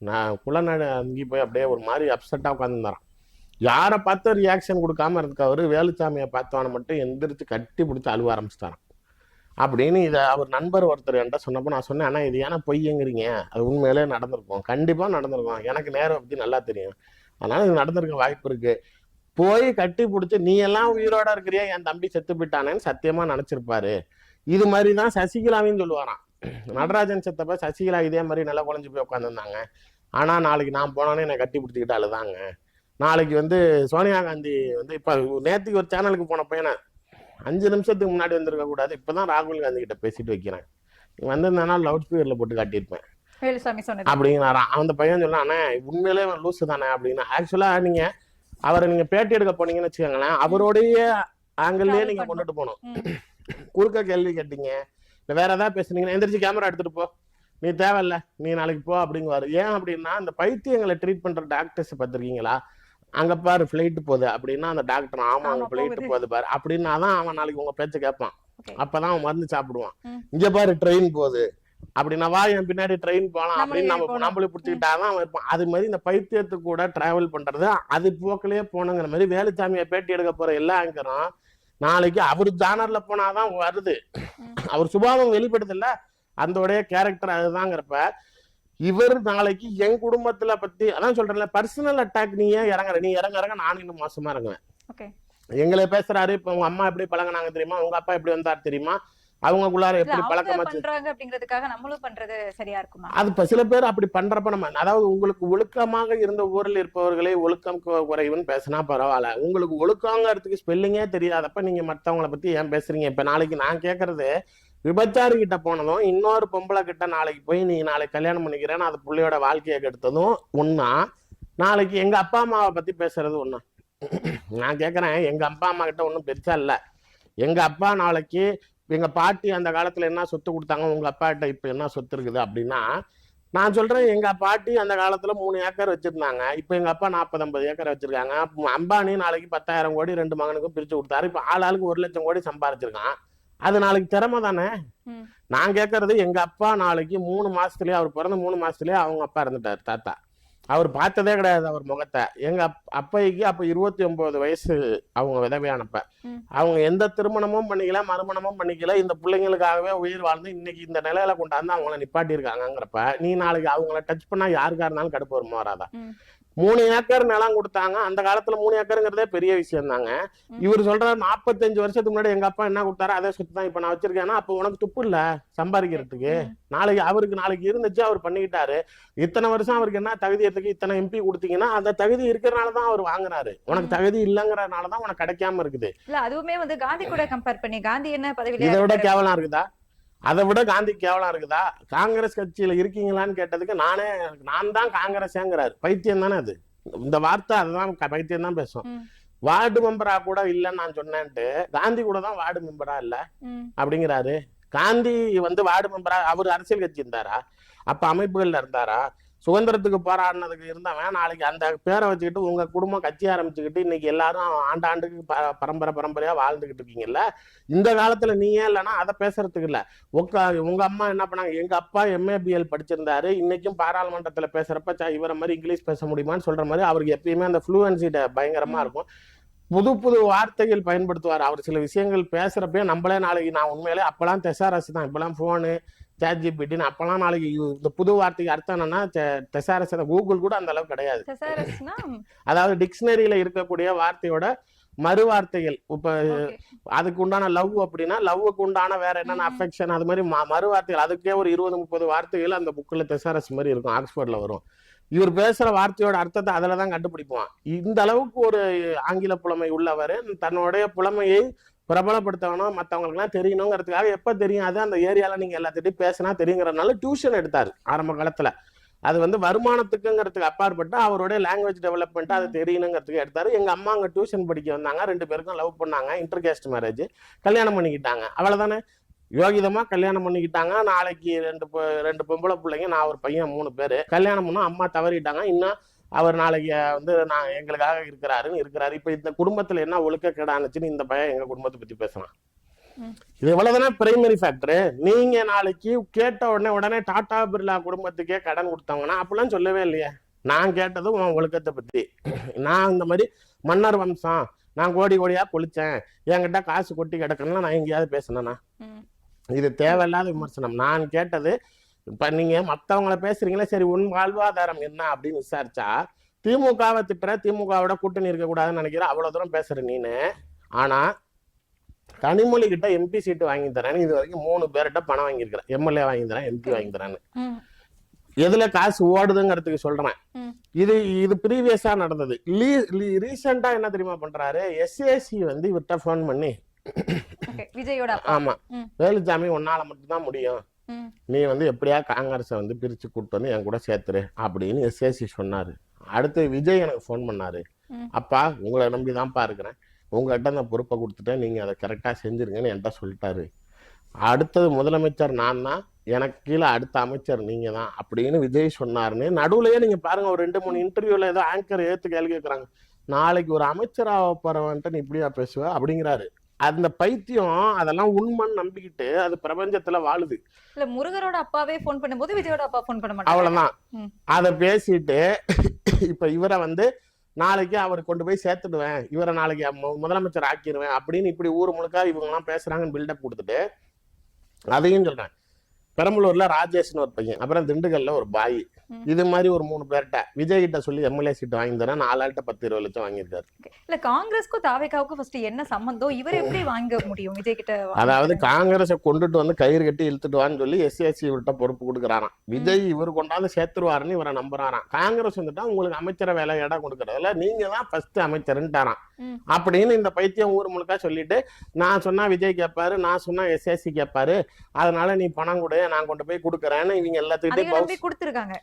நான் குளநடு அங்கி போய் அப்படியே ஒரு மாதிரி அப்செட்டா உட்காந்துருந்தாரான். யாரை பார்த்து ரியாக்ஷன் கொடுக்காம இருக்க அவரு வேலுச்சாமியை பார்த்தவனை மட்டும் எந்திரிச்சு கட்டி பிடிச்சி அழுவ ஆரம்பிச்சிட்டாரான். அப்படின்னு இதை அவர் நண்பர் ஒருத்தர் என்கிட்ட சொன்னப்போ நான் சொன்னேன், ஆனா இது ஏன்னா பொய்யங்கிறீங்க, அது உண்மையிலே நடந்திருக்கும், கண்டிப்பா நடந்திருக்கும், எனக்கு நேரை பத்தி நல்லா தெரியும், அதனால இது நடந்திருக்க வாய்ப்பு இருக்கு. போய் கட்டி பிடிச்சி நீ எல்லாம் உயிரோட இருக்கிறியா, என் தம்பி செத்து போயிட்டானேன்னு சத்தியமா நினைச்சிருப்பாரு. இது மாதிரிதான் சசிகலாவையும் சொல்லுவாராம். நடராஜன் செத்தப்ப சசிகலா இதே மாதிரி நல்லா குழஞ்சு போய் உட்காந்துருந்தாங்க. ஆனா நாளைக்கு நான் போனோன்னே என்னை கட்டி பிடிச்சிக்கிட்டு அழுதாங்க. நாளைக்கு சோனியா காந்தி இப்ப நேற்றுக்கு ஒரு சேனலுக்கு போன பையனை 5 நிமிஷத்துக்கு முன்னாடி வந்திருக்க கூடாது. இப்பதான் ராகுல் காந்தி கிட்ட பேசிட்டு வைக்கிறேன். வந்திருந்தானா லவுட் ஸ்பீக்கர்ல போட்டு காட்டியிருப்பேன் வேலுசாமி சொன்னது அப்படிங்கிறாராம். அந்த பையன் சொன்னானே உண்மையிலே லூசு தானே அப்படின்னு. ஆக்சுவலா நீங்க அவரை நீங்க பேட்டி எடுக்க போனீங்கன்னு வச்சுக்கோங்களேன், அவருடைய ஆங்கிள்லயே நீங்க கொண்டுட்டு போகணும். குறுக்க கேள்வி கேட்டீங்க, இல்ல வேற ஏதாவது பேசுனீங்கன்னா எந்திரிச்சு கேமரா எடுத்துட்டு போ, நீ தேவையில்ல, நீ நாளைக்கு போ அப்படிங்குவாரு. ஏன் அப்படின்னா அந்த பைத்தியங்களை ட்ரீட் பண்ற டாக்டர்ஸ் பார்த்திருக்கீங்களா, அங்க பாரு ஃபிளைட் போகுது அப்படின்னா அந்த டாக்டர் ஆமா அங்க ஃபிளைட் போகுது பாரு அப்படின்னாதான் அவன் நாளைக்கு உங்க பேச்ச கேட்பான். அப்பதான் அவன் மருந்து சாப்பிடுவான். இங்க பாரு ட்ரெயின் போகுது அப்படின்னா வா என் பின்னாடி ட்ரெயின் போகலாம் அப்படின்னு நம்மளே பிடிச்சிக்கிட்டாதான் அவன் இருப்பான். அது மாதிரி இந்த பைத்தியத்துக்கு கூட டிராவல் பண்றது அது போக்கிலேயே போனங்கிற மாதிரி வேலுச்சாமியை பேட்டி எடுக்க போற எல்லா ஆங்கரும் நாளைக்கு அவர் ஜானர்ல போனாதான் வருது. அவர் சுபாவம் வெளிப்படுத்தல, அந்த கேரக்டர் அதுதாங்கிறப்ப இவர் நாளைக்கு என் குடும்பத்துல பத்தி அதான் சொல்றேன்ல, பர்சனல் அட்டாக். நீ ஏன் இறங்குற, நீ இறங்க நானும் இன்னும் மோசமா இறங்குவேன். எங்களை பேசுறாரு, இப்ப உங்க அம்மா எப்படி பழகினாங்க தெரியுமா, உங்க அப்பா எப்படி வந்தாரு தெரியுமா, அவங்களுக்குள்ளார எப்படி பழக்கம் அப்படிங்கிறதுக்காக நம்மளும் பண்றது சரியா இருக்குமா? அது சில பேர் அப்படி பண்றப்ப நம்ம அதாவது உங்களுக்கு ஒழுக்கமாக இருந்த ஊரில் இருப்பவர்களே ஒழுக்கம் குறைவுன்னு பேசினா பரவாயில்ல. உங்களுக்கு ஒழுக்கங்கிறதுக்கு ஸ்பெல்லிங்கே தெரியாதப்ப நீங்க மத்தவங்களை பத்தி ஏன் பேசுறீங்க? இப்ப நாளைக்கு நான் கேட்கறது விபச்சாரி கிட்ட போனதும் இன்னொரு பொம்பளை கிட்ட நாளைக்கு போய் நீ நாளைக்கு கல்யாணம் பண்ணிக்கிறேன்னு அது பிள்ளையோட வாழ்க்கையை கெடுத்ததும் ஒன்னா, நாளைக்கு எங்க அப்பா அம்மாவை பத்தி பேசுறது ஒண்ணா. நான் கேட்கறேன், எங்க அப்பா அம்மா கிட்ட ஒன்றும் பெருசா இல்லை. எங்க அப்பா நாளைக்கு எங்க பாட்டி அந்த காலத்துல என்ன சொத்து கொடுத்தாங்க, உங்க அப்பா கிட்ட இப்ப என்ன சொத்து இருக்குது அப்படின்னா, நான் சொல்றேன் எங்க பாட்டி அந்த காலத்துல 3 ஏக்கர் வச்சிருந்தாங்க, இப்ப எங்க அப்பா 40-50 ஏக்கர் வச்சிருக்காங்க. அம்பானி நாளைக்கு 10,000 கோடி 2 மகனுக்கும் பிரிச்சு கொடுத்தாரு. இப்ப ஆளுக்கு 1 லட்சம் கோடி சம்பாதிச்சிருக்கான். அது நாளைக்கு திறமை தானே. நான் கேட்கறது எங்க அப்பா நாளைக்கு 3 மாசத்துலயே, அவர் பிறந்த 3 மாசத்துலயே அவங்க அப்பா இருந்துட்டாரு. தாத்தா அவர் பார்த்ததே கிடையாது அவர் முகத்தை. எங்க அப்பைக்கு அப்ப 29 வயசு அவங்க விதவையானப்ப. அவங்க எந்த திருமணமும் பண்ணிக்கல, மறுமணமும் பண்ணிக்கல. இந்த பிள்ளைங்களுக்காகவே உயிர் வாழ்ந்து இன்னைக்கு இந்த நிலையில கொண்டாந்து அவங்கள நிப்பாட்டி இருக்காங்கிறப்ப நீ நாளைக்கு அவங்கள டச் பண்ணா யாருக்கா இருந்தாலும் கடுப்பு வருமா வராதா? 3 ஏக்கர் நிலம் கொடுத்தாங்க. அந்த காலத்துல 3 ஏக்கருங்கிறதே பெரிய விஷயம் தாங்க. இவர் சொல்ற 45 வருஷத்துக்கு முன்னாடி எங்க அப்பா என்ன கொடுத்தாரோ அதே சொத்து தான் இப்ப நான் வச்சிருக்கேன்னா அப்ப உனக்கு துப்பு இல்ல சம்பாதிக்கிறதுக்கு. நாளைக்கு அவருக்கு நாளைக்கு இருந்துச்சு, அவர் பண்ணிக்கிட்டாரு. இத்தனை வருஷம் அவருக்கு என்ன தகுதியத்துக்கு இத்தனை எம்பி கொடுத்தீங்கன்னா அந்த தகுதி இருக்கிறனாலதான் அவர் வாங்குறாரு. உனக்கு தகுதி இல்லங்கிறனாலதான் உனக்கு கிடைக்காம இருக்குது. இல்ல அதுவுமே காந்தி கூட கம்பேர் பண்ணி காந்தி என்ன பதவியில இதை விட கேவலம் இருக்குதா? அதை விட காந்தி கேவலம் இருக்குதா? காங்கிரஸ் கட்சியில இருக்கீங்களான்னு கேட்டதுக்கு நான் தான் காங்கிரஸ்ங்கிறாரு. பைத்தியம் தானே அது. இந்த வார்த்தை அதுதான் பைத்தியம் தான் பேசும். வார்டு மெம்பரா கூட இல்லைன்னு நான் சொன்னேன்ட்டு காந்தி கூட தான் வார்டு மெம்பரா இல்ல அப்படிங்கிறாரு. காந்தி வார்டு மெம்பரா அவர் அரசியல் கட்சி இருந்தாரா? அப்ப அமைப்புகள்ல இருந்தாரா? சுதந்திரத்துக்கு போராடினதுக்கு இருந்தவன் நாளைக்கு அந்த பேரை வச்சுக்கிட்டு உங்க குடும்பம் கட்சி ஆரம்பிச்சுக்கிட்டு இன்னைக்கு எல்லாரும் ஆண்டாண்டுக்கு பரம்பரையா வாழ்ந்துகிட்டு இருக்கீங்கல்ல. இந்த காலத்துல நீ ஏன் இல்லைன்னா அதை பேசுறதுக்கு இல்ல. உங்க அம்மா என்ன பண்ணாங்க, எங்க அப்பா MABL படிச்சிருந்தாரு, இன்னைக்கும் பாராளுமன்றத்துல பேசுறப்ப இவரை மாதிரி இங்கிலீஷ் பேச முடியுமான்னு சொல்ற மாதிரி அவருக்கு எப்பயுமே அந்த ஃப்ளூவன்சி பயங்கரமா இருக்கும். புது வார்த்தைகள் பயன்படுத்துவார். அவர் சில விஷயங்கள் பேசுறப்பே நம்மளே நாளைக்கு நான் உண்மையிலே அப்பெல்லாம் தெசாரஸ் தான், இப்பெல்லாம் போனு ChatGPT அப்பெல்லாம் நாளைக்கு இந்த புது வார்த்தைக்கு அர்த்தம் என்னன்னா தெசாரஸ், கூகுள் கூட அந்த அளவுக்கு கிடையாது. அதாவது டிக்ஷனரியில இருக்கக்கூடிய வார்த்தையோட மறு வார்த்தைகள். இப்ப அதுக்கு உண்டான லவ் அப்படின்னா லவ்வுக்கு உண்டான வேற என்னென்ன அஃபெக்ஷன் அது மாதிரி மறு வார்த்தைகள். அதுக்கே ஒரு 20-30 வார்த்தைகள் அந்த புக்ல தெசாரஸ் மாதிரி இருக்கும், ஆக்ஸ்போர்ட்ல வரும். இவர் பேசுற வார்த்தையோட அர்த்தத்தை அதுலதான் கண்டுபிடிப்பான். இந்த அளவுக்கு ஒரு ஆங்கில புலமை உள்ளவர் தன்னுடைய புலமையை பிரபலப்படுத்தணும், மற்றவங்களுக்கு எல்லாம் தெரியணுங்கிறதுக்காக. எப்ப தெரியும் அது அந்த ஏரியால நீங்க எல்லாத்திட்டையும் பேசினா தெரியுங்கிறதுனால டியூஷன் எடுத்தாரு ஆரம்ப காலத்துல. அது வருமானத்துக்குங்கிறதுக்கு அப்பாற்பட்டு அவருடைய லாங்குவேஜ் டெவலப்மெண்ட் அது தெரியணுங்கிறதுக்கு எடுத்தாரு. எங்க அம்மா அங்க டியூஷன் படிக்க வந்தாங்க, 2 பேருக்கும் லவ் பண்ணாங்க, இன்டர்காஸ்ட் மேரேஜ், கல்யாணம் பண்ணிக்கிட்டாங்க. அவ்வளவுதானே, யோகிதமா கல்யாணம் பண்ணிக்கிட்டாங்க. நாளைக்கு 2 பொம்பளை பிள்ளைங்க, நான் ஒரு பையன், 3 பேரு. கல்யாணம் பண்ணோம், அம்மா தவறிட்டாங்க. இன்னும் அவர் நாளைக்கு நான் எங்களுக்காக இருக்கிறாரு. இப்ப இந்த குடும்பத்துல என்ன ஒழுக்க கேடானுச்சுன்னு இந்த பையன் எங்க குடும்பத்தை பத்தி பேசலாம். இது இவ்வளவுதானே பிரைமரி ஃபேக்டர். நீங்க நாளைக்கு கேட்ட உடனே டாடா பிர்லா குடும்பத்துக்கே கடன் கொடுத்தாங்கன்னா அப்படிலாம் சொல்லவே இல்லையே. நான் கேட்டதும் உன் ஒழுக்கத்தை பத்தி. நான் இந்த மாதிரி மன்னர் வம்சம், நான் கோடியா கொளிச்சேன், என்கிட்ட காசு கொட்டி கிடக்கணும்னா நான் எங்கேயாவது பேசினேன்னா? இது தேவையில்லாத விமர்சனம். நான் கேட்டது, இப்ப நீங்க மத்தவங்கள பேசுறீங்களே, சரி உன் வாழ்வாதாரம் என்ன அப்படின்னு விசாரிச்சா திமுகவை திட்டுற, திமுகவோட கூட்டணி இருக்கக்கூடாதுன்னு நினைக்கிற, அவ்வளவு தூரம் பேசுற நீனு. ஆனா கனிமொழி கிட்ட MP சீட்டு வாங்கி தரேன்னு இது வரைக்கும் 3 பேர்கிட்ட பணம் வாங்கியிருக்கிறேன். MLA வாங்கி தரேன், MP வாங்கி தரேன்னு. எதுல காசு ஓடுதுங்கிறதுக்கு சொல்றேன். இது ப்ரீவியஸா நடந்தது. ரீசெண்டா என்ன தெரியுமா பண்றாரு, SAC இவர்கிட்ட போன் பண்ணி ஓகே, விஜயோட அப்பா. ஆமா, ம். வேலுச்சாமி உன்னால மட்டும்தான் முடியும், ம். நீ வந்து எப்படியா காங்கிரஸை வந்து பிரிச்சு கூப்பிட்டு வந்து என் கூட சேர்த்துரு அப்படின்னு எஸ்ஏசி சொன்னாரு. அடுத்து விஜய் எனக்கு ஃபோன் பண்ணாரு. ம். அப்பா உங்களை நம்பி தான்ப்பா இருக்கிறேன், உங்கள்கிட்ட அந்த பொறுப்பை கொடுத்துட்டேன், நீங்க அதை கரெக்டா செஞ்சிருங்கன்னு என்கிட்ட சொல்லிட்டாரு. அடுத்தது முதலமைச்சர் நான் தான், எனக்கு கீழே அடுத்த அமைச்சர் நீங்க தான் அப்படின்னு விஜய் சொன்னாருன்னு நடுவுலயே நீங்க பாருங்க, ஒரு 2-3 இன்டர்வியூல ஏதோ ஆங்கர் ஏத்து கேள்வி கேட்கறாங்க. நாளைக்கு ஒரு அமைச்சராக போறவன்ட்டு நீ இப்படியா பேசுவ அப்படிங்கிறாரு. அந்த பைத்தியம் அதெல்லாம் உண்மைன்னு நம்பிக்கிட்டு அது பிரபஞ்சத்துல வாழுது. இல்ல, முருகரோட அப்பாவே ஃபோன் பண்ணும்போது விஜயோட அப்பா ஃபோன் பண்ண மாட்டாங்க. அவ்வளவுதான். ம். அதை பேசிட்டு இப்ப இவரை வந்து நாளைக்கு அவர் கொண்டு போய் சேர்த்துடுவேன், இவரை நாளைக்கு முதலமைச்சர் ஆக்கிடுவேன் அப்படின்னு இப்படி ஊர் முழுக்க இவங்க எல்லாம் பேசுறாங்கன்னு பில்டப் கொடுத்துட்டு, அதையும் சொல்றேன், பெரம்பலூர்ல ராஜேஷ்னு ஒரு பையன், அப்புறம் திண்டுக்கல்ல ஒரு பாய், இது மாதிரி ஒரு 3 பேர்கிட்ட விஜய் கிட்ட சொல்லி எம்எல்ஏ சீட் வாங்கி தரேன், 4 ஆள்கிட்ட 10-20 லட்சம் வாங்கியிருக்காரு. இல்ல, காங்கிரஸ்க்கும் தாவேக்காவுக்கும் ஃபர்ஸ்ட் என்ன சம்பந்தம்? இவர் எப்படி வாங்க முடியும் விஜய் கிட்ட? அதாவது காங்கிரஸை கொண்டுட்டு வந்து கயிறு கட்டி இழுத்துட்டு வான்னு சொல்லி எஸ்சிஎஸ்சி இவர்கிட்ட பொறுப்பு கொடுக்குறாராம். விஜய் இவர் கொண்டாந்து சேர்த்துருவாருன்னு இவரை நம்புறாராம். காங்கிரஸ் வந்துட்டா உங்களுக்கு அமைச்சர வேலை இடம் கொடுக்கறதுல நீங்க தான் ஃபர்ஸ்ட் அமைச்சர்ன்ட்டாராம். அப்படின்னு இந்த பைத்தியம் ஊர் முழுக்க சொல்லிட்டு, நான் சொன்னா விஜய் கேட்பாரு, நான் சொன்னா எஸ்எஸ்சி கேட்பாரு, அதனால நீ பணம் கொடு, நான் கொண்டு போய் கொடுக்குறேன்னு இவங்க எல்லாத்துக்கிட்டையும் கொடுத்துருக்காங்க.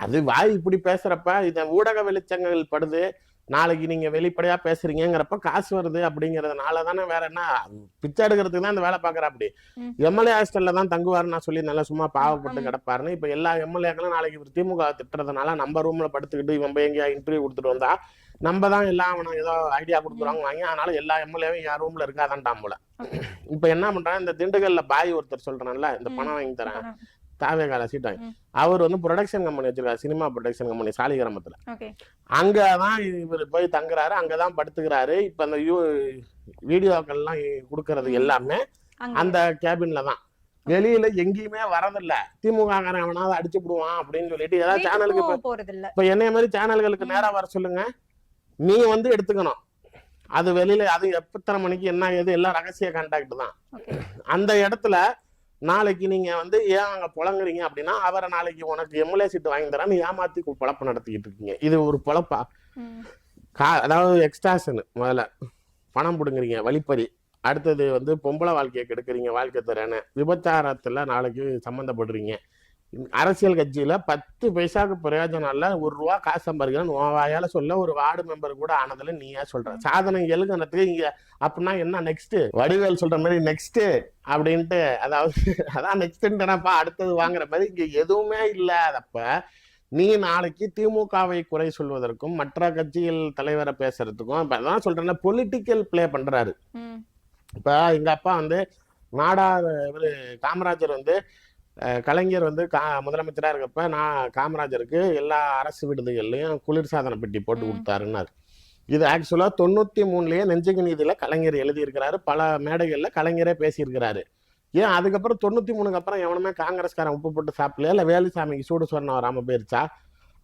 அது வாய் இப்படி பேசுறப்ப இத ஊடக வெளிச்சங்கள் படுது, நாளைக்கு நீங்க வெளிப்படையா பேசுறீங்கிறப்ப காசு வருது அப்படிங்கறதுனால தானே, வேற என்ன பிச்சை எடுக்கிறதுக்கு தான் இந்த வேலை பாக்குற. அப்படி எம்எல்ஏ ஹாஸ்டல்ல தான் தங்குவாரு நான் சொல்லி நல்லா சும்மா பாவப்பட்டு கிடப்பாருன்னு இப்ப எல்லா எம்எல்ஏக்களும் நாளைக்கு இவர் திமுக திட்டுறதுனால நம்ம ரூம்ல படுத்துக்கிட்டு இவன் போய் எங்கேயா இன்டர்வியூ கொடுத்துட்டு வந்தா நம்ம தான் எல்லாம் அவனை ஏதோ ஐடியா கொடுத்துருவாங்க வாங்கி, அதனால எல்லா எம்எல்ஏவும் என் ரூம்ல இருக்காதான்டாம் போல. இப்ப என்ன பண்றான், இந்த திண்டுக்கல்ல பாய் ஒருத்தர் சொல்றேன்ல, இந்த பணம் வாங்கி தரேன் தாவேகால சீட் வாங்கி, அவர் வந்து ப்ரொடக்ஷன் கம்பெனி வச்சிருக்காரு, சினிமா ப்ரொடக்ஷன் கம்பெனி சாலிகிராமத்துல. அங்கதான் இவர் போய் தங்குறாரு, அங்கதான் படுத்துக்கிறாரு. இப்ப அந்த வீடியோக்கள் எல்லாம் கொடுக்கறது எல்லாமே அந்த கேபின்ல தான், வெளியில எங்கேயுமே வரதில்ல. திமுக அவனாவது அடிச்சு விடுவான் அப்படின்னு சொல்லிட்டு ஏதாவது சேனலுக்கு இப்ப என்னைய மாதிரி சேனல்களுக்கு நேரா வர சொல்லுங்க, நீ வந்து எடுத்துக்கணும். அது வெளியில அது எத்தனை மணிக்கு என்ன ஏது எல்லாம் ரகசிய கான்டாக்ட் தான். அந்த இடத்துல நாளைக்கு நீங்க வந்து ஏன் அங்க புலங்குறீங்க அப்படின்னா, அவரை நாளைக்கு உனக்கு எம்எல்ஏ சீட் வாங்கி தரேன், நீ ஏமாத்தி பொழப்பு நடத்திக்கிட்டு இருக்கீங்க. இது ஒரு பொழப்பா? அதாவது எக்ஸ்ட்ராஷன், முதல்ல பணம் பிடுங்குறீங்க, வழிப்பறி, அடுத்தது வந்து பொம்பளை வாழ்க்கையை கெடுக்குறீங்க, வாழ்க்கை தரேன்னு விபச்சாரத்துல நாளைக்கு சம்மந்தப்படுறீங்க. அரசியல் கட்சியில 10 பைசாக்கு பிரயோஜனம் இல்ல, ₹1 காசு சம்பாதிக்கிறேன்னு வாயால சொல்ல ஒரு வார்டு மெம்பர் கூட ஆனதுல நீயா சொல்ற சாதனை எழுதுனதுக்கு இங்க அப்படின்னா என்ன நெக்ஸ்ட்? வடிவேல் சொல்ற மாதிரி நெக்ஸ்ட் அப்படின்ட்டு, அதாவது அதான் நெக்ஸ்ட்ன்னுப்பா அடுத்தது வாங்குற மாதிரி இங்க எதுவுமே இல்லாதப்ப நீ நாளைக்கு திமுகவை குறை சொல்வதற்கும் மற்ற கட்சிகள் தலைவரை பேசுறதுக்கும் அதான் சொல்றேன்னா பொலிட்டிக்கல் பிளே பண்றாரு. இப்ப எங்க அப்பா வந்து இவரு காமராஜர் வந்து கலைஞர் வந்து முதலமைச்சரா இருக்கப்ப நான் காமராஜருக்கு எல்லா அரசு விடுதிகள்லயும் குளிர்சாதன பெட்டி போட்டு கொடுத்தாருன்னாரு. இது ஆக்சுவலா 93லயே நெஞ்சுக்கு நீதியில கலைஞர் எழுதியிருக்கிறாரு, பல மேடைகள்ல கலைஞரே பேசியிருக்கிறாரு. ஏன் அதுக்கப்புறம் 93க்கு அப்புறம் எவனுமே காங்கிரஸ்காரன் உப்பு போட்டு சாப்பிடலையா, இல்ல வேலுசாமிக்கு சூடு சொன்ன வராம போயிருச்சா?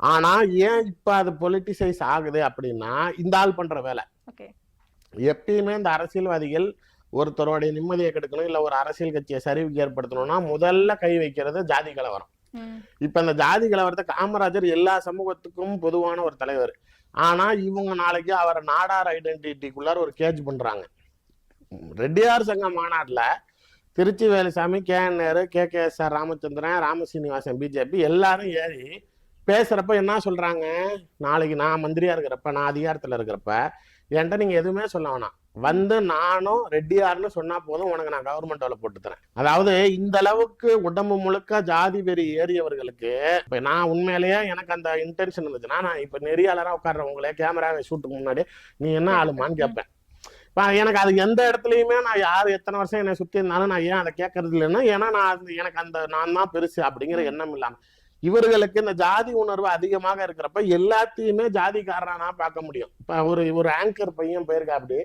ஆனா ஏன் இப்ப அது பொலிட்டிசைஸ் ஆகுது அப்படின்னா, இந்த ஆள் பண்ற வேலை. எப்பயுமே இந்த அரசியல்வாதிகள் ஒருத்தருடைய நிம்மதியை கெடுக்கணும், இல்ல ஒரு அரசியல் கட்சியை சரிவுக்கு ஏற்படுத்தணும்னா முதல்ல கை வைக்கிறது ஜாதி கலவரம். இப்ப இந்த ஜாதி கலவரத்தை காமராஜர் எல்லா சமூகத்துக்கும் பொதுவான ஒரு தலைவர். ஆனா இவங்க நாளைக்கு அவரை நாடார் ஐடென்டிட்டிக்குள்ளார ஒரு கேஜ் பண்றாங்க. ரெட்டியார் சங்க மாநாட்டுல Trichy Velusamy, KN Nehru, KKSR Ramachandran, Ramasrinivasan, BJP எல்லாரும் ஏறி பேசுறப்ப என்ன சொல்றாங்க, நாளைக்கு நான் மந்திரியா இருக்கிறப்ப, நான் அதிகாரத்துல இருக்கிறப்ப என்கிட்ட நீங்க எதுவுமே சொல்ல வேணாம், வந்து நானும் ரெட்டியார்னு சொன்னா போதும், உனக்கு நான் கவர்மெண்ட் வேலை போட்டு தரேன். அதாவது இந்த அளவுக்கு உடம்பு முழுக்க ஜாதி வெறி ஏறியவர்களுக்கு இப்ப நான் உண்மையிலேயே எனக்கு அந்த இன்டென்ஷன் இருந்துச்சுன்னா, நான் இப்ப நெறியாளராக உட்கார்றவங்களே கேமரா ஷூட்டுக்கு முன்னாடி நீ என்ன ஆளுமான்னு கேட்பேன். எனக்கு அது எந்த இடத்துலயுமே நான் யாரு எத்தனை வருஷம் என்னை சுத்தி இருந்தாலும் நான் ஏன் அதை கேட்கறது இல்லைன்னா, ஏன்னா எனக்கு நான் தான் பெருசு அப்படிங்கிற எண்ணம் இல்லாம இவர்களுக்கு இந்த ஜாதி உணர்வு அதிகமாக இருக்கிறப்ப எல்லாத்தையுமே ஜாதிக்காரனா பார்க்க முடியும். இப்ப ஒரு ஆங்கர் பையன் போயிருக்கா, அப்படி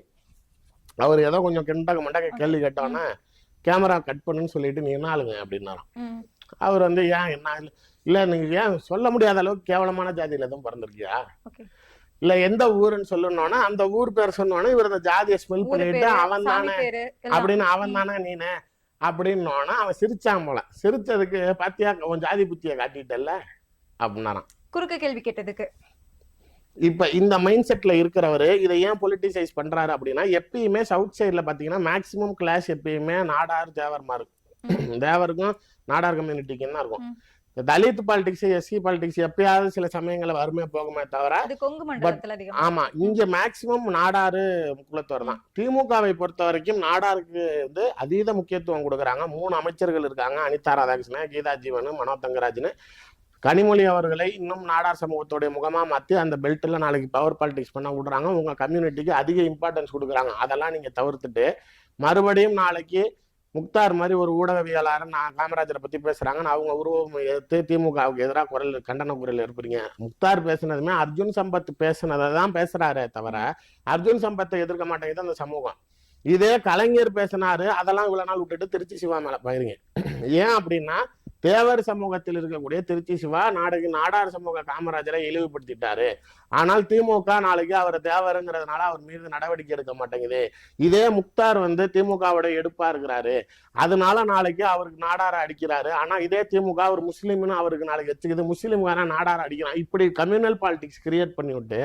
அவர் ஏதோ கொஞ்சம் மண்டக கேள்வி கேட்டோன்னா கேமரா கட் பண்ணுன்னு சொல்லிட்டு நீ என்ன ஆளுங்க அப்படின்னாராம். அவர் வந்து ஏன் என்ன இல்ல நீங்க ஏன் சொல்ல முடியாத அளவுக்கு கேவலமான ஜாதியில எதுவும் பிறந்திருக்கியா, இல்ல எந்த ஊருன்னு சொல்லணும்னா அந்த ஊர் பேர் சொன்னோன்னா இவர் அந்த ஜாதியை ஸ்மெல் பண்ணிட்டு அவன் தானே அப்படின்னு, அவன் தானே நீனே அப்படின்னோன்னா அவன் சிரிச்சான் போல. சிரிச்சதுக்கு பாத்தியா உன் ஜாதி புத்தியை காட்டிட்டல்ல அப்படின்னாராம். குறுக்க கேள்வி கேட்டதுக்கு இப்ப இந்த மைண்ட் செட்ல இருக்கிறவரு இதை ஏன் பொலிட்டிசைஸ் பண்றாரு அப்படின்னா, எப்பயுமே சவுத் சைட்ல பாத்தீங்கன்னா மேக்சிமம் கிளாஷ் எப்பயுமே நாடார் தேவர்மா இருக்கும். தேவருக்கும் நாடார் கம்யூனிட்டிக்கும் தான் இருக்கும். தலித் பாலிடிக்ஸ், எஸ்சி பாலிடிக்ஸ் எப்பயாவது சில சமயங்கள்ல வறுமையா போகுமே தவிர, அது கொங்கு மண்டலத்துல அதிகமா ஆமா இங்க மேக்சிமம் நாடாரு குலத்தவர் தான். திமுகவை பொறுத்த வரைக்கும் நாடாருக்கு வந்து அதீத முக்கியத்துவம் கொடுக்குறாங்க. 3 அமைச்சர்கள் இருக்காங்க, அனிதா ராதாகிருஷ்ணன், கீதா ஜீவன், மனோ தங்கராஜ்னு. கனிமொழி அவர்களை இன்னும் நாடார் சமூகத்துடைய முகமா மாத்தி அந்த பெல்ட்ல நாளைக்கு பவர் பாலிடிக்ஸ் பண்ண விடுறாங்க. உங்க கம்யூனிட்டிக்கு அதிக இம்பார்ட்டன்ஸ் கொடுக்குறாங்க. அதெல்லாம் நீங்க தவிர்த்துட்டு மறுபடியும் நாளைக்கு முக்தார் மாதிரி ஒரு ஊடகவியலாளர் நான் காமராஜரை பத்தி பேசுறாங்கன்னு அவங்க உருவம் எடுத்து திமுகவுக்கு எதிராக கண்டன குரல் எழுப்புறீங்க. முக்தார் பேசுனதுமே அர்ஜுன் சம்பத் பேசுனதை தான் பேசுறாரே தவிர அர்ஜுன் சம்பத்தை எதிர்க்க மாட்டேங்குது அந்த சமூகம். இதே கலைஞர் பேசினாரு, அதெல்லாம் இவ்வளவு நாள் விட்டுட்டு திருச்சி சிவா மேல போயிருங்க. ஏன் அப்படின்னா, தேவர் சமூகத்தில் இருக்கக்கூடிய திருச்சி சிவா நாடார் சமூக காமராஜரை இழிவுபடுத்திட்டாரு. ஆனால் திமுக நாளைக்கு அவர் தேவருங்கிறதுனால அவர் மீது நடவடிக்கை எடுக்க மாட்டேங்குது. இதே முக்தார் வந்து திமுகவோட எடுப்பா இருக்கிறாரு, அதனால நாளைக்கு அவருக்கு நாடார அடிக்கிறாரு. ஆனா இதே திமுக அவர் முஸ்லீம்னு அவருக்கு நாளைக்கு வச்சுக்குது, முஸ்லீம்கான நாடார அடிக்கிறான். இப்படி கம்யூனல் பாலிடிக்ஸ் கிரியேட் பண்ணி விட்டு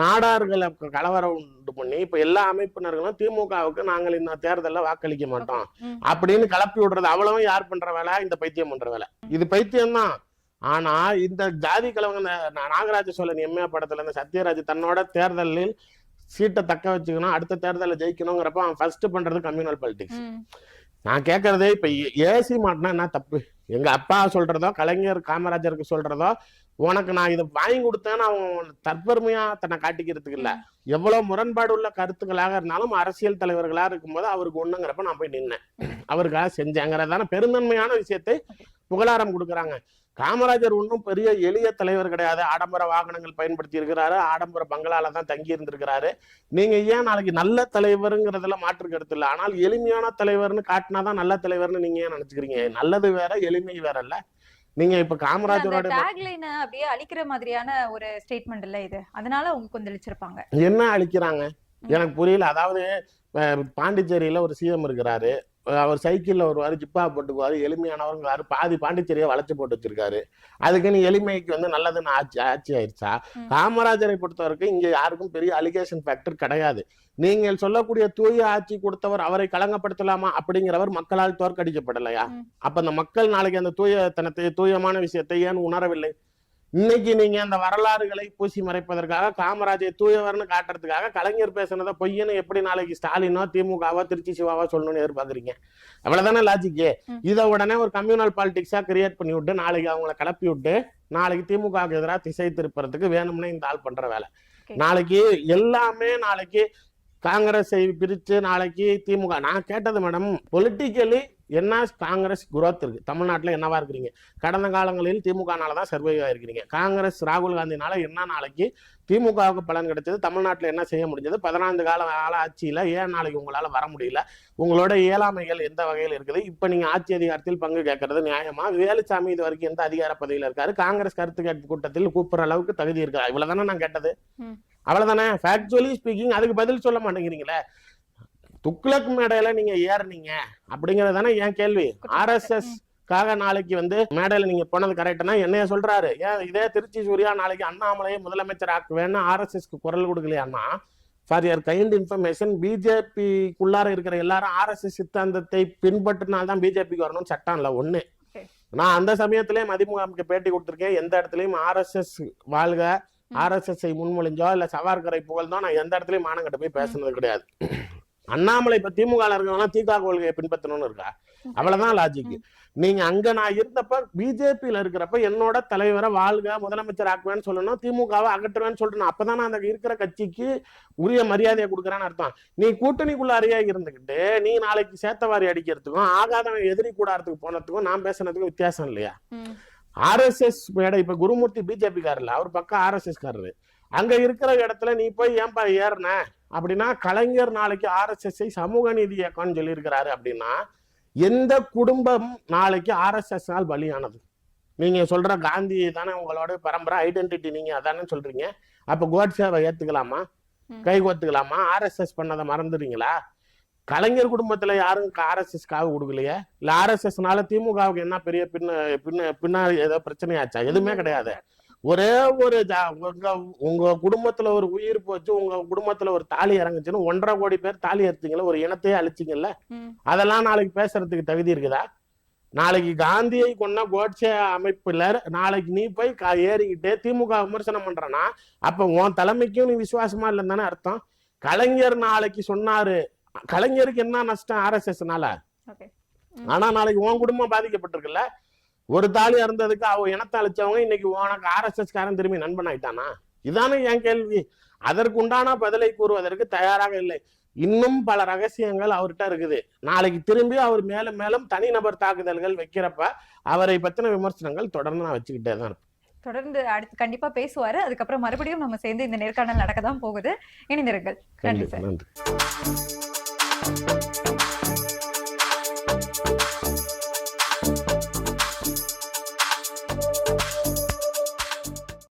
நாடார்களை கலவரம் உண்டு பண்ணி இப்ப எல்லா அமைப்பினர்களும் திமுகவுக்கு நாங்கள் இந்த தேர்தலில் வாக்களிக்க மாட்டோம் அப்படின்னு கிளப்பி விடுறது. அவ்வளவும் யார் பண்ற வேலை? இந்த பைத்தியம் பண்ற வேலை. இது பைத்தியம் தான். ஆனா இந்த ஜாதி கலவங்க நாகராஜ சோழன் எம்ஏ படத்துல இந்த சத்யராஜ் தன்னோட தேர்தலில் சீட்டை தக்க வச்சுக்கணும், அடுத்த தேர்தலில் ஜெயிக்கணுங்கிறப்ப அவன் ஃபர்ஸ்ட் பண்றது கம்யூனல் பாலிடிக்ஸ். நான் கேட்கறதே இப்ப ஏசி மாட்டினா என்ன தப்பு? எங்க அப்பா சொல்றதோ கலைஞர் காமராஜருக்கு சொல்றதோ உனக்கு நான் இதை வாங்கி கொடுத்தேன்னு அவன் தற்பெருமையா தன்னை காட்டிக்கிறதுக்கு இல்ல. எவ்வளவு முரண்பாடு உள்ள கருத்துக்களாக இருந்தாலும் அரசியல் தலைவர்களா இருக்கும்போது அவருக்கு ஒண்ணுங்கிறப்ப நான் போய் நின்னேன், அவருக்காக செஞ்சேங்கிறதான பெருந்தன்மையான விஷயத்தை புகழாரம் கொடுக்குறாங்க. காமராஜர் ஒன்றும் பெரிய எளிய தலைவர் கிடையாது. ஆடம்பர வாகனங்கள் பயன்படுத்தி இருக்கிறாரு, ஆடம்பர பங்களால தான் தங்கி இருந்திருக்கிறாரு. நீங்க ஏன் நாளைக்கு நல்ல தலைவருங்கிறதுல மாற்று கருத்து இல்லை. ஆனால் எளிமையான தலைவர்னு காட்டினாதான் நல்ல தலைவர்னு நீங்க ஏன் நினைச்சுக்கிறீங்க? நல்லது வேற, எளிமை வேற இல்ல. நீங்க இப்ப காமராஜரோட டேக்லைன் அப்படியே அழிக்கிற மாதிரியான ஒரு ஸ்டேட்மெண்ட் இல்ல இது, அதனால அவங்க கொந்தளிச்சிருப்பாங்க. என்ன அழிக்கிறாங்க எனக்கு புரியல. அதாவது பாண்டிச்சேரியில ஒரு சிஎம் இருக்கிறாரு, அவர் சைக்கிள்ல வருவாரு, ஜிப்பா போட்டுக்குவாரு, எளிமையானவருங்கிறாரு, பாதி பாண்டிச்சேரியை வளைச்சு போட்டு வச்சிருக்காரு. அதுக்குன்னு எளிமைக்கு வந்து நல்லதுன்னு ஆட்சி ஆயிடுச்சா? காமராஜரை பொறுத்த வரைக்கும் இங்க யாருக்கும் பெரிய அலிகேஷன் ஃபேக்டர் கிடையாது. நீங்கள் சொல்லக்கூடிய தூய ஆட்சி கொடுத்தவர் அவரை களங்கப்படுத்தலாமா அப்படிங்கிறவர் மக்களால் தோற்கடிக்கப்படலையா? அப்ப அந்த மக்கள் நாளைக்கு அந்த தூயத்தனத்தை தூயமான விஷயத்தை ஏன் உணரவில்லை? இன்னைக்கு நீங்க அந்த வரலாறுகளை பூசி மறைப்பதற்காக காமராஜை தூயவர்னு காட்டுறதுக்காக கலைஞர் பேசுனதை பொய்யன்னு எப்படி நாளைக்கு ஸ்டாலினோ திமுகவோ திருச்சி சிவாவோ சொல்லணும்னு எதிர்பார்க்குறீங்க? அவ்வளவுதானே லாஜிக்கு. இதை உடனே ஒரு கம்யூனல் பாலிடிக்ஸா கிரியேட் பண்ணி விட்டு நாளைக்கு அவங்களை கிளப்பி விட்டு நாளைக்கு திமுகவுக்கு எதிராக திசை திருப்பறதுக்கு வேணும்னே இந்த ஆள் பண்ற வேலை. நாளைக்கு எல்லாமே நாளைக்கு காங்கிரஸை பிரிச்சு நாளைக்கு திமுக. நான் கேட்டது மேடம், பொலிட்டிக்கலி என்ன காங்கிரஸ் குரோத் இருக்கு தமிழ்நாட்டில்? என்னவா இருக்கிறீங்க? கடந்த காலங்களில் திமுகனாலதான் சர்வைவ் ஆயிருக்கிறீங்க. காங்கிரஸ் ராகுல் காந்தினால என்ன நாளைக்கு திமுகவுக்கு பலன் கிடைச்சது? தமிழ்நாட்டில் என்ன செய்ய முடிஞ்சது? 14 கால ஆட்சியில ஏன் நாளைக்கு உங்களால வர முடியல? உங்களோட இயலாமைகள் எந்த வகையில் இருக்குது? இப்ப நீங்க ஆட்சி அதிகாரத்தில் பங்கு கேட்கறது நியாயமா? வேலுசாமி இது வரைக்கும் எந்த அதிகார பதவியில இருக்காரு? காங்கிரஸ் கருத்து கேட்பு கூட்டத்தில் கூப்பிடுற அளவுக்கு தகுதி இருக்கா? இவ்வளவுதானே நான் கேட்டது. அவ்வளவுதானே ஃபேக்சுவலி ஸ்பீக்கிங். அதுக்கு பதில் சொல்ல மாட்டேங்கிறீங்களே. துக்ளக் மேடையில நீங்க ஏறினீங்க அப்படிங்கறது தானே என் கேள்வி. RSS காக நாளைக்கு வந்து மேடையில நீங்க போனது கரெக்ட்னா என்னைய சொல்றாரு. ஏன் இதே திருச்சி சூர்யா நாளைக்கு அண்ணாமலையை முதலமைச்சர் ஆக்குவேன்னு RSSக்கு குரல் கொடுக்கலையான்னா, ஃபார் யர் கைண்ட் இன்ஃபர்மேஷன், பிஜேபிக்குள்ளார இருக்கிற எல்லாரும் RSS சித்தாந்தத்தை பின்பற்றினால்தான் பிஜேபிக்கு வரணும்னு சட்டம் இல்லை ஒண்ணு. நான் அந்த சமயத்திலேயே மதிமுகவுக்கு பேட்டி கொடுத்துருக்கேன். எந்த இடத்துலயும் RSS வாழ்க, RSS முன்மொழிஞ்சோ இல்ல சவார்கரை புகழ்ந்தோ நான் எந்த இடத்துலயும் மானங்கிட்ட போய் பேசுனது கிடையாது. அண்ணாமலை இப்ப திமுக இருக்கவங்க தீகா கொள்கையை பின்பற்றணும்னு இருக்கா? அவ்வளவுதான் லாஜிக். நீங்க அங்க நான் இருந்தப்ப பிஜேபியில இருக்கிறப்ப என்னோட தலைவரை வாழ்க முதலமைச்சர் ஆக்குவேன்னு சொல்லணும், திமுகவை அகற்றுவேன்னு சொல்லணும். அப்பதான் அந்த இருக்கிற கட்சிக்கு உரிய மரியாதையை கொடுக்குறான்னு அர்த்தம். நீ கூட்டணிக்குள்ளாரியா இருந்துகிட்டு நீ நாளைக்கு சேத்தவாரி அடிக்கிறதுக்கும் ஆகாதவன் எதிரி கூடாரத்துக்கு போனதுக்கும் நான் பேசுனதுக்கும் வித்தியாசம் இல்லையா? RSS மேடை இப்ப குருமூர்த்தி பிஜேபி காரர், அவர் பக்கம் RSS காரரு. அங்க இருக்கிற இடத்துல நீ போய் ஏன்பா ஏறின அப்படின்னா, கலைஞர் நாளைக்கு RSS சமூக நீதி இயக்கம்னு சொல்லி இருக்கிறாரு அப்படின்னா, எந்த குடும்பம் நாளைக்கு RSS பலியானது? நீங்க சொல்ற காந்தி தானே உங்களோட பரம்பரை ஐடென்டிட்டி, நீங்க அதானே சொல்றீங்க. அப்ப கோட்சேவை ஏத்துக்கலாமா? கை கோத்துக்கலாமா? RSS பண்ணதை மறந்துடுறீங்களா? கலைஞர் குடும்பத்துல யாரும் RSS காவு கொடுக்கலையே. இல்ல RSSனால திமுகவுக்கு என்ன பெரிய பின்னாடி ஏதோ பிரச்சனையாச்சா? எதுவுமே கிடையாது. ஒரே ஒரு உங்க குடும்பத்துல ஒரு உயிர் போச்சு, உங்க குடும்பத்துல ஒரு தாலி இறங்குச்சுன்னு 1.5 கோடி பேர் தாலி எடுத்தீங்கல்ல, ஒரு இனத்தையே அழிச்சிங்கல்ல, அதெல்லாம் நாளைக்கு பேசுறதுக்கு தகுதி இருக்குதா? நாளைக்கு காந்தியை கொன்ன கோட்சே அமைப்புல நாளைக்கு நீ போய் ஏறிக்கிட்டு திமுக விமர்சனம் பண்றனா, அப்ப உன் தலைமைக்கும் நீ விசுவாசமா இல்லைன்னு தானே அர்த்தம். கலைஞர் நாளைக்கு சொன்னாரு, கலைஞருக்கு என்ன நஷ்டம் RSSனால? ஆனா நாளைக்கு உன் குடும்பம் பாதிக்கப்பட்டிருக்குல்ல. ஒரு தாலி இருந்ததுக்கு அவ இனத்தை அழிச்சவங்க இன்னைக்கு உனக்கு RSS காரன் திரும்பி நண்பன் ஆயிட்டானா? இதானே என் கேள்வி. அதற்கு உண்டான பதிலை கூறுவதற்கு தயாராக இல்லை. இன்னும் பல ரகசியங்கள் அவர்கிட்ட இருக்குது. நாளைக்கு திரும்பி அவர் மேலும் மேலும் தனிநபர் தாக்குதல்கள் வைக்கிறப்ப அவரை பத்தின விமர்சனங்கள் தொடர்ந்து நான் வச்சுக்கிட்டே தான் இருப்பேன். தொடர்ந்து அடுத்து கண்டிப்பா பேசுவாரு. அதுக்கப்புறம் மறுபடியும் நம்ம சேர்ந்து இந்த நேர்காணல் நடக்கதான் போகுது. இணைந்திருங்கள். நன்றி சார். நன்றி.